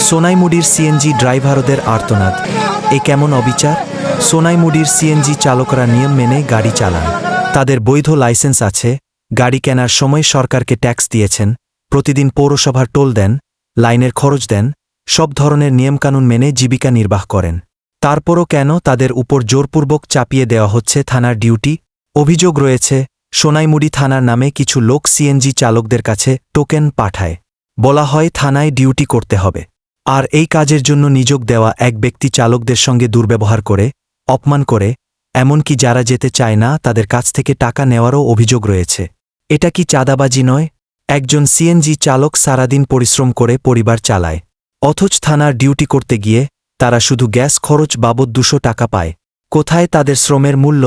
সোনাইমুড়ির CNG ড্রাইভারদের আর্তনাদ। এ কেমন অবিচার? সোনাইমুড়ির সিএনজি চালকরা নিয়ম মেনে গাড়ি চালান, তাদের বৈধ লাইসেন্স আছে, গাড়ি কেনার সময় সরকারকে ট্যাক্স দিয়েছেন, প্রতিদিন পৌরসভার টোল দেন, লাইনের খরচ দেন, সব ধরনের নিয়মকানুন মেনে জীবিকা নির্বাহ করেন। তারপরও কেন তাদের উপর জোরপূর্বক চাপিয়ে দেওয়া হচ্ছে থানার ডিউটি? অভিযোগ রয়েছে, সোনাইমুড়ি থানার নামে কিছু লোক সিএনজি চালকদের কাছে টোকেন পাঠায়, বলা হয় থানায় ডিউটি করতে হবে, আর এই কাজের জন্য নিযোগ দেওয়া এক ব্যক্তি চালকদের সঙ্গে দুর্ব্যবহার করে, অপমান করে, এমনকি যারা যেতে চায় না তাদের কাছ থেকে টাকা নেওয়ারও অভিযোগ রয়েছে। এটা কি চাঁদাবাজি নয়? একজন সিএনজি চালক সারাদিন পরিশ্রম করে পরিবার চালায়, অথচ থানার ডিউটি করতে গিয়ে তারা শুধু গ্যাস খরচ বাবদ 200 টাকা পায়। কোথায় তাদের শ্রমের মূল্য?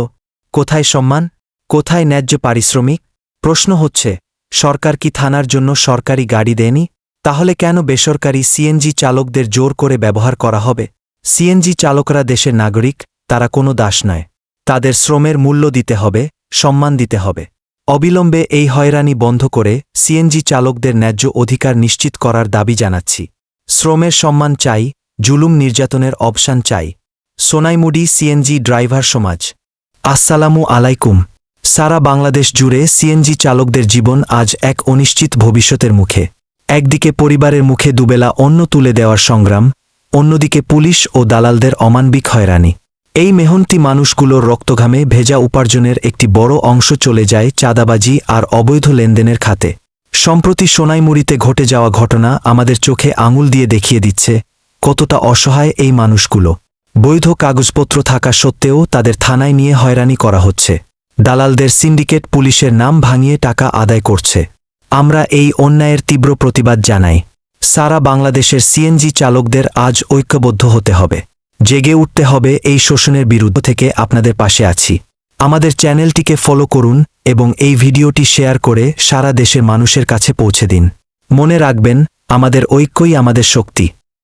কোথায় সম্মান? কোথায় ন্যায্য পারিশ্রমিক? প্রশ্ন হচ্ছে, সরকার কি থানার জন্য সরকারি গাড়ি দেয়নি? তাহলে কেন বেসরকারি সিএনজি চালকদের জোর করে ব্যবহার করা হবে? সিএনজি চালকরা দেশের নাগরিক, তারা কোনো দাস নয়। তাদের শ্রমের মূল্য দিতে হবে, সম্মান দিতে হবে। অবিলম্বে এই হয়রানি বন্ধ করে সিএনজি চালকদের ন্যায্য অধিকার নিশ্চিত করার দাবি জানাচ্ছি। শ্রমের সম্মান চাই, জুলুম নির্যাতনের অবসান চাই। সোনাইমুড়ি সিএনজি ড্রাইভার সমাজ। আসসালামু আলাইকুম। সারা বাংলাদেশ জুড়ে সিএনজি চালকদের জীবন আজ এক অনিশ্চিত ভবিষ্যতের মুখে। একদিকে পরিবারের মুখে দুবেলা অন্ন তুলে দেওয়ার সংগ্রাম, অন্যদিকে পুলিশ ও দালালদের অমানবিক হয়রানি। এই মেহনতি মানুষগুলোর রক্তঘামে ভেজা উপার্জনের একটি বড় অংশ চলে যায় চাঁদাবাজি আর অবৈধ লেনদেনের খাতে। সম্প্রতি সোনাইমুড়িতে ঘটে যাওয়া ঘটনা আমাদের চোখে আঙুল দিয়ে দেখিয়ে দিচ্ছে কতটা অসহায় এই মানুষগুলো। বৈধ কাগজপত্র থাকা সত্ত্বেও তাদের থানায় নিয়ে হয়রানি করা হচ্ছে। দালালদের সিন্ডিকেট পুলিশের নাম ভাঙিয়ে টাকা আদায় করছে। আমরা এই অন্যায়ের তীব্র প্রতিবাদ জানাই। সারা বাংলাদেশের সিএনজি চালকদের আজ ঐক্যবদ্ধ হতে হবে, জেগে উঠতে হবে। এই শোষণের বিরুদ্ধে থেকে আপনাদের পাশে আছি। আমাদের চ্যানেলটিকে ফলো করুন এবং এই ভিডিওটি শেয়ার করে সারা দেশের মানুষের কাছে পৌঁছে দিন। মনে রাখবেন, আমাদের ঐক্যই আমাদের শক্তি।